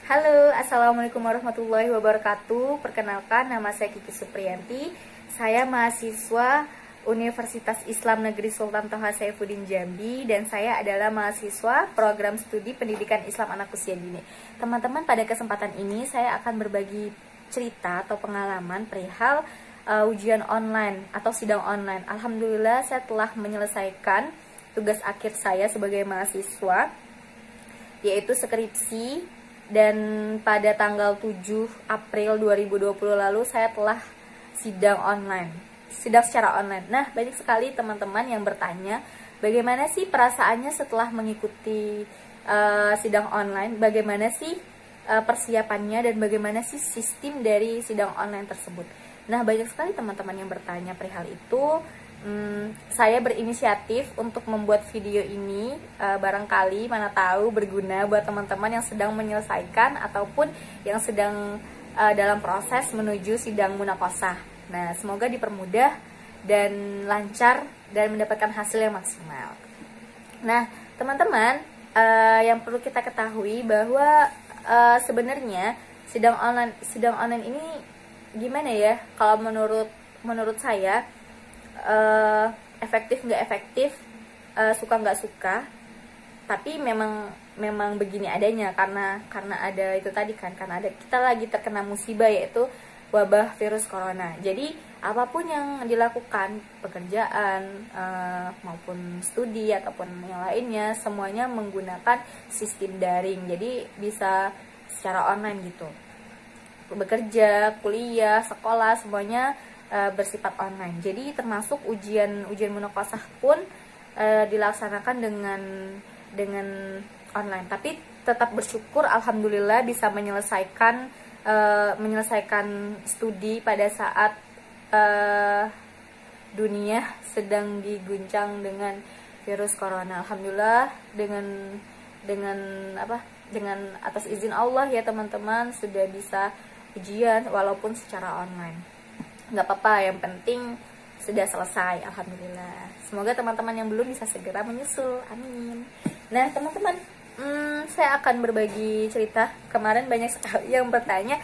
Halo, Assalamualaikum warahmatullahi wabarakatuh. Perkenalkan, nama saya Kiki Supriyanti. Saya mahasiswa Universitas Islam Negeri Sultan Toha Saifuddin Jambi, dan saya adalah mahasiswa program studi pendidikan Islam anak usia dini. Teman-teman, pada kesempatan ini saya akan berbagi cerita atau pengalaman perihal ujian online atau sidang online. Alhamdulillah, saya telah menyelesaikan tugas akhir saya sebagai mahasiswa, yaitu skripsi, dan pada tanggal 7 April 2020 lalu saya telah sidang secara online. Nah, banyak sekali teman-teman yang bertanya, bagaimana sih perasaannya setelah mengikuti sidang online, bagaimana sih persiapannya, dan bagaimana sih sistem dari sidang online tersebut. Nah, banyak sekali teman-teman yang bertanya perihal itu. Saya berinisiatif untuk membuat video ini, barangkali mana tahu berguna buat teman-teman yang sedang menyelesaikan ataupun yang sedang dalam proses menuju sidang munaqosyah. Nah, semoga dipermudah dan lancar dan mendapatkan hasil yang maksimal. Nah, teman-teman, yang perlu kita ketahui bahwa sebenarnya sidang online ini gimana ya? Kalau menurut saya, efektif nggak efektif, suka nggak suka, tapi memang begini adanya karena ada itu tadi kan, karena ada kita lagi terkena musibah, yaitu wabah virus corona. Jadi apapun yang dilakukan, pekerjaan maupun studi ataupun yang lainnya, semuanya menggunakan sistem daring, jadi bisa secara online gitu. Bekerja, kuliah, sekolah, semuanya bersifat online. Jadi termasuk ujian munaqosyah pun dilaksanakan dengan online. Tapi tetap bersyukur, alhamdulillah bisa menyelesaikan studi pada saat dunia sedang diguncang dengan virus corona. Alhamdulillah dengan atas izin Allah ya teman-teman, sudah bisa ujian walaupun secara online. Nggak apa-apa, yang penting sudah selesai, alhamdulillah. Semoga teman-teman yang belum bisa segera menyusul, amin. Nah teman-teman, saya akan berbagi cerita. Kemarin banyak sekali yang bertanya,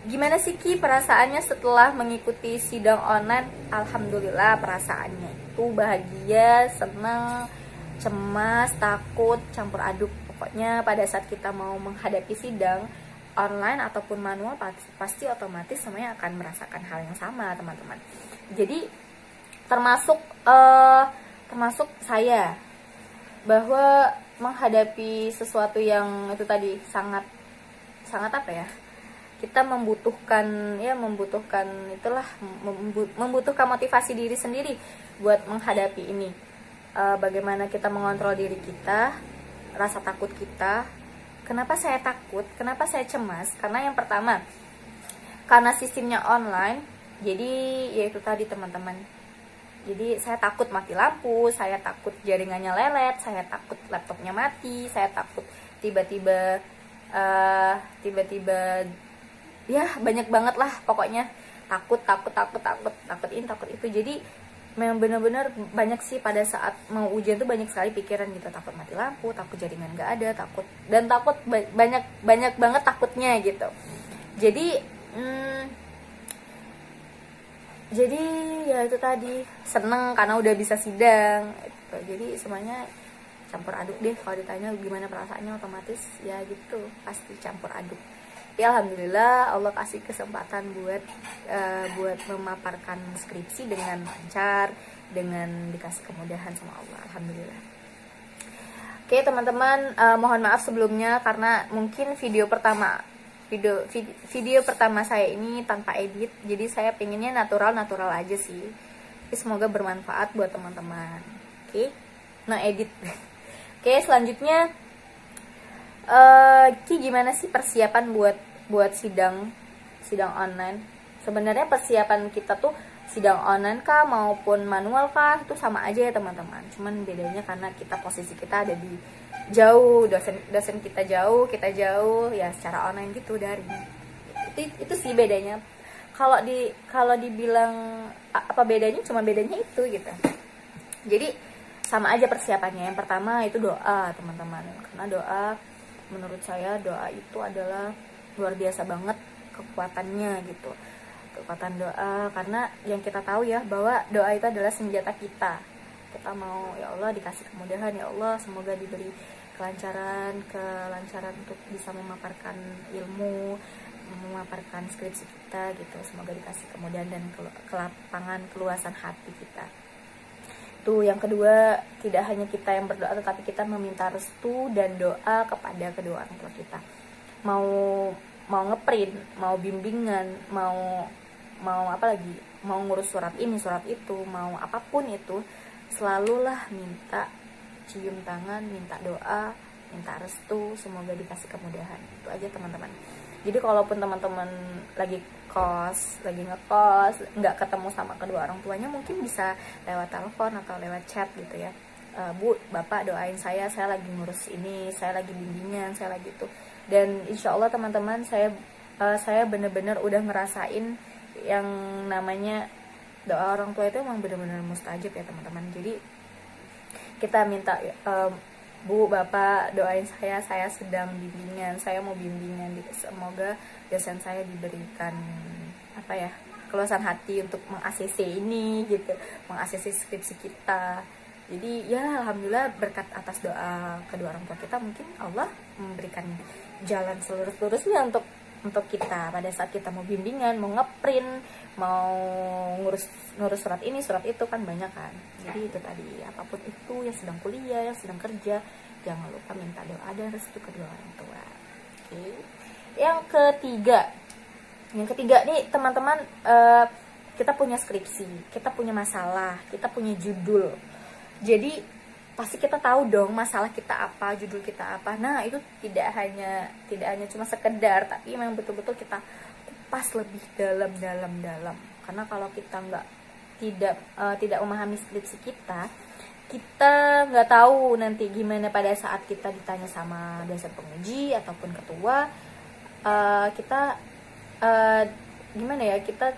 gimana sih Ki perasaannya setelah mengikuti sidang online? Alhamdulillah, perasaannya itu bahagia, senang, cemas, takut, campur aduk. Pokoknya pada saat kita mau menghadapi sidang online ataupun manual, pasti otomatis semuanya akan merasakan hal yang sama, teman-teman. Jadi termasuk saya, bahwa menghadapi sesuatu yang itu tadi sangat apa ya, kita membutuhkan motivasi diri sendiri buat menghadapi ini. Bagaimana kita mengontrol diri kita, rasa takut kita. Kenapa saya takut? Kenapa saya cemas? Karena yang pertama, karena sistemnya online. Jadi yaitu tadi teman-teman. Jadi saya takut mati lampu, saya takut jaringannya lelet, saya takut laptopnya mati, saya takut tiba-tiba ya banyak banget lah pokoknya, takut ini, takut itu. Jadi memang benar-benar banyak sih pada saat mau ujian tuh, banyak sekali pikiran gitu, takut mati lampu, takut jaringan nggak ada, takut banyak banget takutnya gitu. Jadi ya itu tadi, seneng karena udah bisa sidang gitu. Jadi semuanya campur aduk deh. Kalau ditanya gimana perasaannya, otomatis ya gitu, pasti campur aduk. Tapi alhamdulillah Allah kasih kesempatan buat memaparkan skripsi dengan lancar, dengan dikasih kemudahan sama Allah, alhamdulillah. Oke teman-teman, mohon maaf sebelumnya karena mungkin video pertama saya ini tanpa edit, jadi saya pengennya natural aja sih. Tapi semoga bermanfaat buat teman-teman. Oke, no edit. Oke, selanjutnya, Ki gimana sih persiapan buat sidang online? Sebenarnya persiapan kita tuh sidang online kah maupun manual kah, itu sama aja ya teman-teman. Cuman bedanya karena posisi kita ada di jauh, dosen kita jauh ya, secara online gitu, daring. Itu sih bedanya. Kalau dibilang apa bedanya, cuma bedanya itu gitu. Jadi sama aja persiapannya. Yang pertama itu doa teman-teman, karena doa menurut saya doa itu adalah luar biasa banget kekuatannya gitu, kekuatan doa. Karena yang kita tahu ya bahwa doa itu adalah senjata kita. Kita mau, ya Allah dikasih kemudahan, ya Allah semoga diberi kelancaran untuk bisa memaparkan ilmu, memaparkan skripsi kita gitu. Semoga dikasih kemudahan dan kelapangan, keluasan hati kita. Tuh, yang kedua, tidak hanya kita yang berdoa, tetapi kita meminta restu dan doa kepada kedua orang tua kita. Mau ngeprint, mau bimbingan, mau apa lagi, mau ngurus surat ini, surat itu, mau apapun itu, selalulah minta cium tangan, minta doa, minta restu, semoga dikasih kemudahan. Itu aja teman-teman. Jadi kalaupun teman-teman lagi ngekos, nggak ketemu sama kedua orang tuanya, mungkin bisa lewat telepon atau lewat chat gitu ya. Bu, Bapak doain saya lagi ngurus ini, saya lagi bimbingan, saya lagi itu. Dan insya Allah teman-teman, saya bener-bener udah ngerasain yang namanya doa orang tua itu emang bener-bener mustajab ya teman-teman. Jadi kita minta, Bu, Bapak doain saya sedang bimbingan, saya mau bimbingan gitu. Semoga dosen saya diberikan keluasan hati untuk meng-ACC ini gitu, meng-ACC skripsi kita. Jadi ya alhamdulillah berkat atas doa kedua orang tua kita, mungkin Allah memberikan jalan selurus-lurusnya untuk kita pada saat kita mau bimbingan, mau ngeprint, mau ngurus surat ini, surat itu, kan banyak kan. Jadi itu tadi, apapun itu, yang sedang kuliah, yang sedang kerja, jangan lupa minta doa dan restu kedua orang tua. Oke. Yang ketiga nih teman-teman, kita punya skripsi, kita punya masalah, kita punya judul. Jadi pasti kita tahu dong masalah kita apa, judul kita apa. Nah, itu tidak hanya cuma sekedar, tapi memang betul-betul kita kupas lebih dalam. Karena kalau kita tidak memahami skripsi kita nggak tahu nanti gimana pada saat kita ditanya sama dosen penguji ataupun ketua, kita gimana ya, kita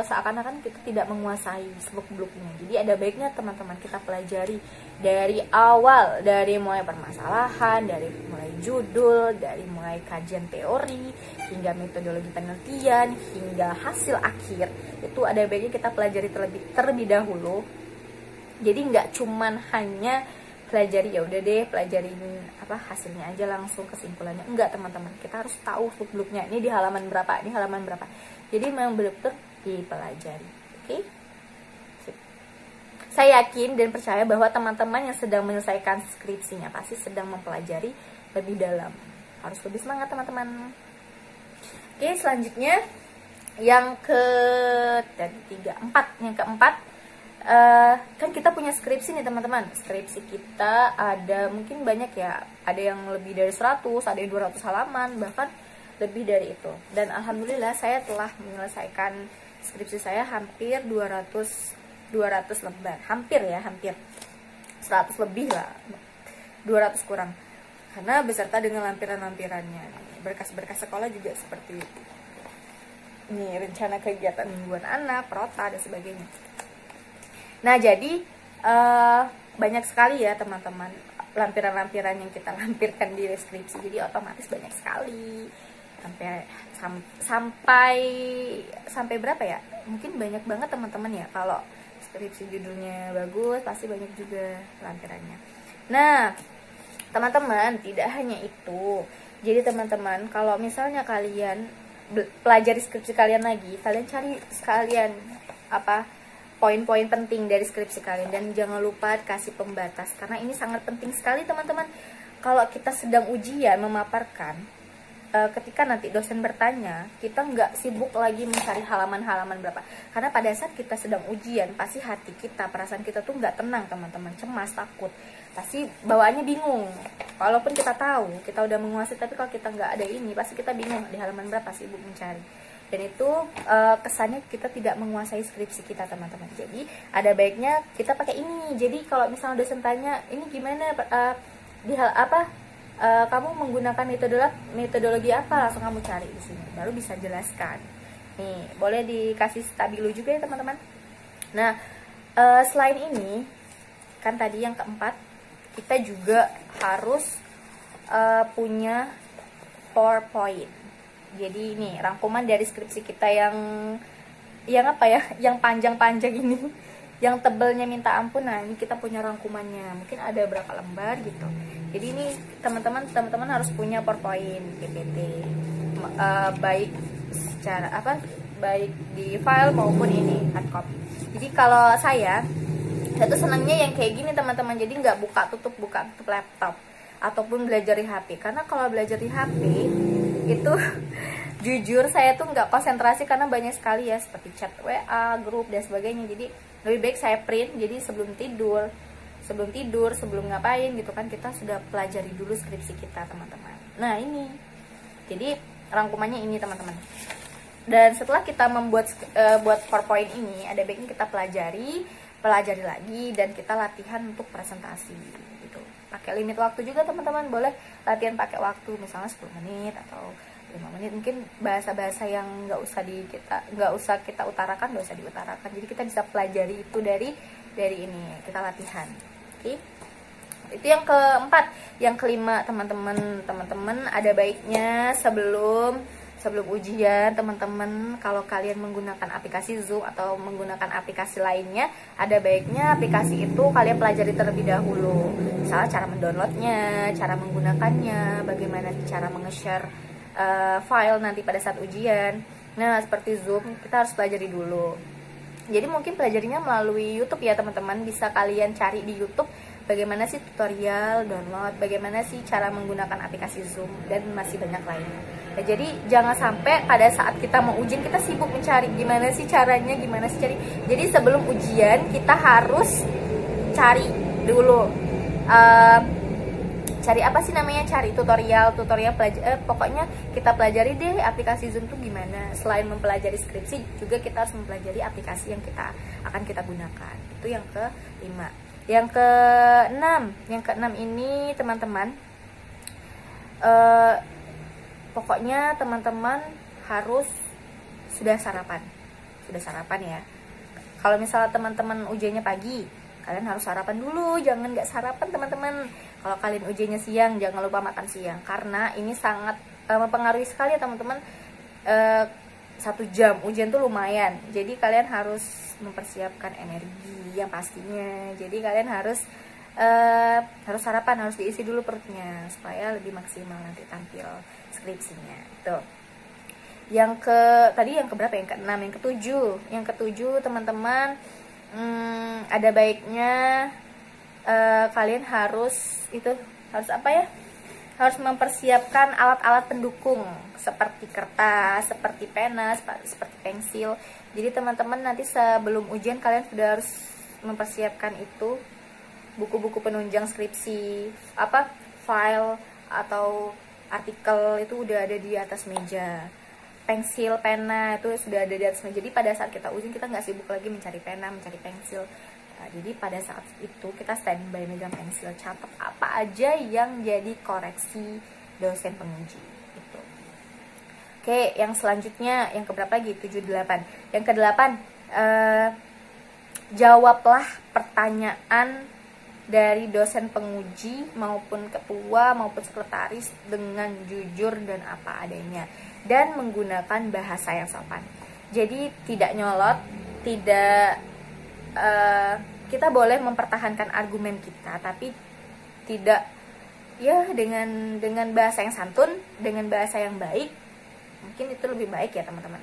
seakan-akan kita tidak menguasai seluk-beluknya. Jadi ada baiknya teman-teman kita pelajari dari awal, dari mulai permasalahan, dari mulai judul, dari mulai kajian teori, hingga metodologi penelitian, hingga hasil akhir. Itu ada baiknya kita pelajari terlebih dahulu. Jadi nggak cuman hanya pelajari, ya udah deh pelajarin hasilnya aja langsung kesimpulannya. Enggak teman-teman, kita harus tahu seluk-beluknya. Ini di halaman berapa, ini halaman berapa. Jadi memang benar-benar dipelajari. Oke? Saya yakin dan percaya bahwa teman-teman yang sedang menyelesaikan skripsinya pasti sedang mempelajari lebih dalam. Harus lebih semangat teman-teman. Oke, selanjutnya yang keempat, kan kita punya skripsi nih teman-teman. Skripsi kita ada mungkin banyak ya, ada yang lebih dari 100, ada yang 200 halaman, bahkan lebih dari itu. Dan alhamdulillah saya telah menyelesaikan skripsi saya hampir 200 lembar, hampir 100 lebih lah, 200 kurang, karena beserta dengan lampiran-lampirannya. Berkas-berkas sekolah juga seperti ini, rencana kegiatan mingguan anak, prota dan sebagainya. Nah, jadi banyak sekali ya teman-teman lampiran-lampiran yang kita lampirkan di skripsi. Jadi otomatis banyak sekali. Sampai berapa ya? Mungkin banyak banget teman-teman ya. Kalau skripsi judulnya bagus, pasti banyak juga lampirannya. Nah, teman-teman, tidak hanya itu. Jadi teman-teman, kalau misalnya kalian pelajari skripsi kalian lagi, kalian cari sekalian poin-poin penting dari skripsi kalian, dan jangan lupa kasih pembatas, karena ini sangat penting sekali teman-teman. Kalau kita sedang ujian memaparkan, ketika nanti dosen bertanya, kita nggak sibuk lagi mencari halaman-halaman berapa, karena pada saat kita sedang ujian pasti hati kita, perasaan kita tuh nggak tenang teman-teman, cemas, takut, pasti bawaannya bingung. Walaupun kita tahu kita udah menguasai, tapi kalau kita nggak ada ini, pasti kita bingung di halaman berapa, sibuk mencari. Dan itu kesannya kita tidak menguasai skripsi kita teman-teman. Jadi ada baiknya kita pakai ini. Jadi kalau misalnya dosen tanya, ini gimana di hal apa, kamu menggunakan metodologi apa, langsung kamu cari di sini, baru bisa jelaskan. Nih, boleh dikasih stabilo juga ya teman-teman. Nah, selain ini, kan tadi yang keempat, kita juga harus punya PowerPoint. Jadi ini rangkuman dari skripsi kita yang apa ya, yang panjang-panjang ini, yang tebelnya minta ampun. Nah, ini kita punya rangkumannya, mungkin ada berapa lembar gitu. Jadi ini teman-teman harus punya PowerPoint, PPT, baik secara baik di file maupun ini hard copy. Jadi kalau saya tuh senangnya yang kayak gini teman-teman, jadi nggak buka tutup laptop ataupun belajar di HP. Karena kalau belajar di HP itu jujur saya tuh nggak konsentrasi karena banyak sekali ya, seperti chat WA, grup dan sebagainya. Jadi lebih baik saya print, jadi sebelum tidur, sebelum ngapain gitu kan, kita sudah pelajari dulu skripsi kita teman-teman. Nah ini, jadi rangkumannya ini teman-teman. Dan setelah kita membuat buat PowerPoint ini, ada baiknya kita pelajari lagi dan kita latihan untuk presentasi gitu. Pakai limit waktu juga teman-teman, boleh latihan pakai waktu misalnya 10 menit atau 5 menit. Mungkin bahasa-bahasa yang nggak usah kita utarakan, nggak usah diutarakan. Jadi kita bisa pelajari itu dari ini, kita latihan. Oke. Itu yang keempat. Yang kelima teman-teman ada baiknya sebelum ujian teman-teman, kalau kalian menggunakan aplikasi Zoom atau menggunakan aplikasi lainnya, ada baiknya aplikasi itu kalian pelajari terlebih dahulu. Misalnya cara mendownloadnya, cara menggunakannya, bagaimana cara menge-share file nanti pada saat ujian. Nah seperti Zoom kita harus pelajari dulu. Jadi mungkin pelajarinya melalui YouTube ya teman-teman, bisa kalian cari di YouTube bagaimana sih tutorial download, bagaimana sih cara menggunakan aplikasi Zoom, dan masih banyak lainnya. Nah, jadi jangan sampai pada saat kita mau ujian kita sibuk mencari gimana sih caranya, Jadi sebelum ujian kita harus cari dulu, cari tutorial pokoknya kita pelajari deh aplikasi Zoom tuh gimana. Selain mempelajari skripsi, juga kita harus mempelajari aplikasi yang akan kita gunakan. Itu yang kelima. Yang keenam ini teman-teman, pokoknya teman-teman harus sudah sarapan ya. Kalau misalnya teman-teman ujiannya pagi, kalian harus sarapan dulu, jangan nggak sarapan teman-teman. Kalau kalian ujiannya siang, jangan lupa makan siang, karena ini sangat mempengaruhi sekali ya teman-teman. 1 jam ujian tuh lumayan, jadi kalian harus mempersiapkan energi yang pastinya. Jadi kalian harus sarapan, harus diisi dulu perutnya supaya lebih maksimal nanti tampil skripsinya. Tuh. Yang keberapa? Yang keenam, yang ketujuh teman-teman, ada baiknya kalian harus harus mempersiapkan alat-alat pendukung seperti kertas, seperti pena, seperti pensil. Jadi teman-teman nanti sebelum ujian kalian sudah harus mempersiapkan itu, buku-buku penunjang skripsi, file atau artikel itu udah ada di atas meja. Pensil, pena itu sudah ada di atas meja. Jadi pada saat kita ujian kita nggak sibuk lagi mencari pena, mencari pensil. Nah, jadi pada saat itu kita standby megang pensil, catat apa aja yang jadi koreksi dosen penguji itu. Oke, yang selanjutnya yang keberapa lagi? 78. Yang ke-8, jawablah pertanyaan dari dosen penguji maupun ketua maupun sekretaris dengan jujur dan apa adanya, dan menggunakan bahasa yang sopan. Jadi tidak nyolot, kita boleh mempertahankan argumen kita, tapi tidak ya dengan bahasa yang santun, dengan bahasa yang baik. Mungkin itu lebih baik ya teman-teman.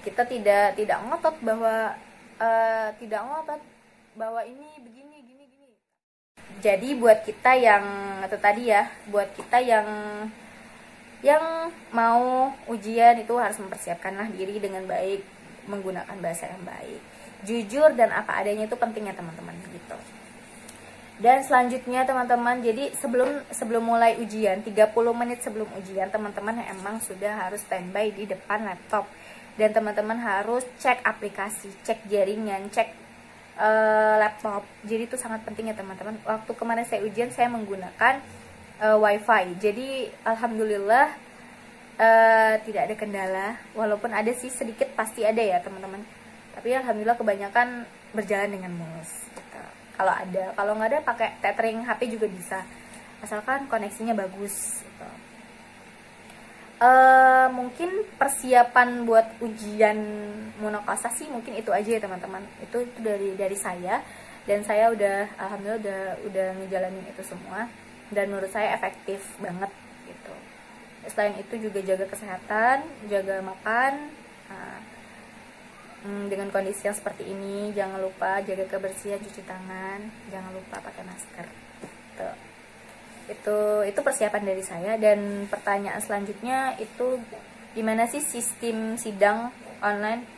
Kita tidak ngotot bahwa ini begini gini. Jadi buat kita yang itu tadi ya, buat kita yang mau ujian itu harus mempersiapkanlah diri dengan baik, menggunakan bahasa yang baik. Jujur dan apa adanya itu pentingnya teman-teman gitu. Dan selanjutnya teman-teman, jadi sebelum mulai ujian, 30 menit sebelum ujian, teman-teman emang sudah harus standby di depan laptop. Dan teman-teman harus cek aplikasi, cek jaringan, cek laptop. Jadi itu sangat penting ya teman-teman. Waktu kemarin saya ujian, saya menggunakan wifi. Jadi alhamdulillah tidak ada kendala. Walaupun ada sih sedikit, pasti ada ya teman-teman. Tapi alhamdulillah kebanyakan berjalan dengan mulus gitu. Kalau nggak ada pakai tethering HP juga bisa. asalkan koneksinya bagus gitu. Mungkin persiapan buat ujian munakasah sih mungkin itu aja ya teman-teman. Itu dari saya, dan saya udah alhamdulillah udah ngejalanin itu semua, dan menurut saya efektif banget gitu. Selain itu juga jaga kesehatan, jaga makan. Dengan kondisi yang seperti ini, jangan lupa jaga kebersihan, cuci tangan, jangan lupa pakai masker gitu. Itu persiapan dari saya. Dan pertanyaan selanjutnya itu gimana sih sistem sidang online.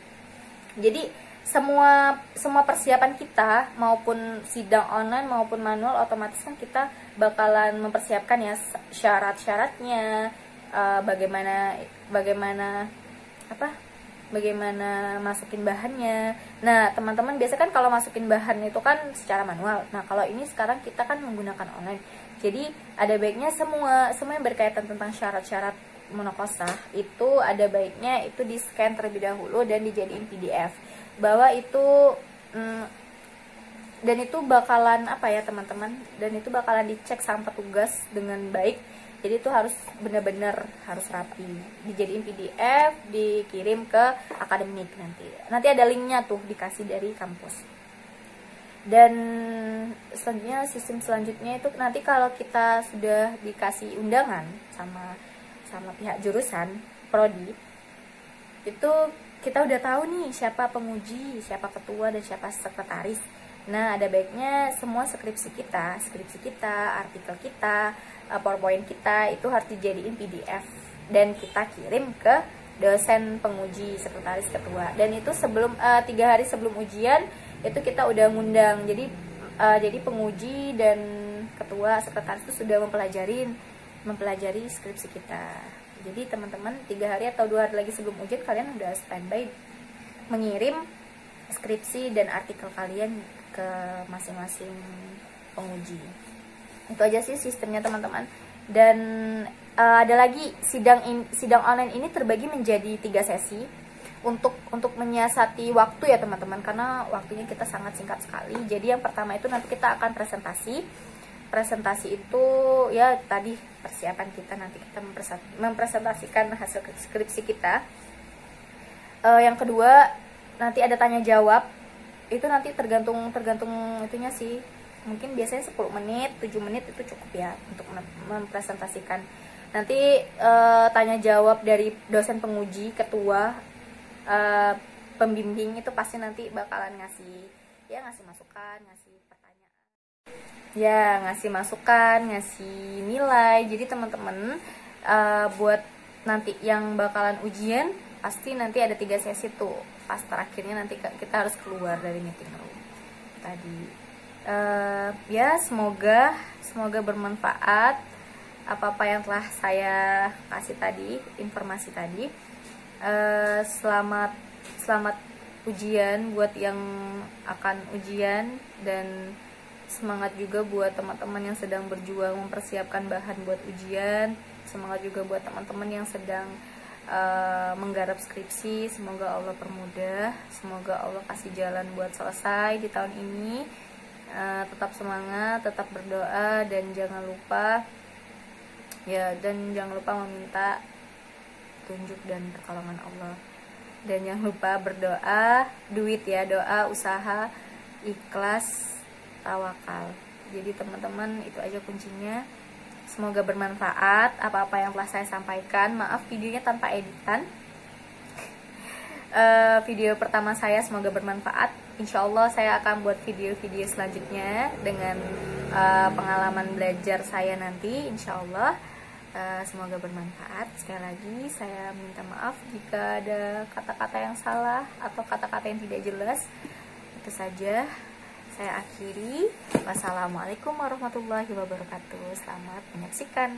Jadi semua persiapan kita, maupun sidang online maupun manual, otomatis kan kita bakalan mempersiapkan ya syarat-syaratnya, bagaimana masukin bahannya. Nah teman-teman biasa kan kalau masukin bahan itu kan secara manual. Nah kalau ini sekarang kita kan menggunakan online, jadi ada baiknya semua yang berkaitan tentang syarat-syarat munakasah itu ada baiknya itu di scan terlebih dahulu dan dijadiin PDF, bahwa itu dan itu bakalan teman-teman, dan itu bakalan dicek sama petugas dengan baik. Jadi itu harus benar-benar harus rapi, dijadiin PDF, dikirim ke akademik. Nanti ada linknya tuh, dikasih dari kampus. Dan selanjutnya, sistem selanjutnya itu nanti kalau kita sudah dikasih undangan sama pihak jurusan prodi, itu kita udah tahu nih siapa penguji, siapa ketua, dan siapa sekretaris. Nah ada baiknya semua skripsi kita, artikel kita, PowerPoint kita itu harus dijadiin PDF dan kita kirim ke dosen penguji, sekretaris, ketua. Dan itu sebelum 3 hari sebelum ujian itu kita udah ngundang. Jadi penguji dan ketua, sekretaris itu sudah mempelajari skripsi kita. Jadi teman-teman 3 hari atau 2 hari lagi sebelum ujian kalian udah standby mengirim skripsi dan artikel kalian ke masing-masing penguji. Itu aja sih sistemnya teman-teman. Dan ada lagi sidang online ini terbagi menjadi 3 sesi untuk menyiasati waktu ya teman-teman, karena waktunya kita sangat singkat sekali. Jadi yang pertama itu nanti kita akan presentasi itu ya tadi persiapan kita, nanti kita mempresentasikan hasil skripsi kita. Yang kedua nanti ada tanya jawab, itu nanti tergantung itunya sih, mungkin biasanya 10 menit, 7 menit itu cukup ya untuk mempresentasikan. Nanti tanya jawab dari dosen penguji, ketua, pembimbing itu pasti nanti bakalan ngasih masukan, ngasih pertanyaan, ya ngasih masukan, ngasih nilai. Jadi teman-teman buat nanti yang bakalan ujian pasti nanti ada 3 sesi tuh. Pas terakhirnya nanti kita harus keluar dari meeting room tadi. Ya semoga bermanfaat apa yang telah saya kasih tadi, informasi tadi. Selamat ujian buat yang akan ujian, dan semangat juga buat teman-teman yang sedang berjuang mempersiapkan bahan buat ujian. Semangat juga buat teman-teman yang sedang menggarap skripsi. Semoga Allah permudah, semoga Allah kasih jalan buat selesai di tahun ini. Tetap semangat, tetap berdoa, dan jangan lupa meminta tunjuk dan pertolongan Allah. Dan jangan lupa berdoa, duit ya, doa, usaha, ikhlas, tawakal. Jadi teman-teman itu aja kuncinya. Semoga bermanfaat apa-apa yang telah saya sampaikan. Maaf videonya tanpa editan. Video pertama saya semoga bermanfaat. Insya Allah saya akan buat video-video selanjutnya dengan pengalaman belajar saya nanti. Insya Allah semoga bermanfaat. Sekali lagi saya minta maaf jika ada kata-kata yang salah atau kata-kata yang tidak jelas. Itu saja saya akhiri. Wassalamualaikum warahmatullahi wabarakatuh. Selamat menyaksikan.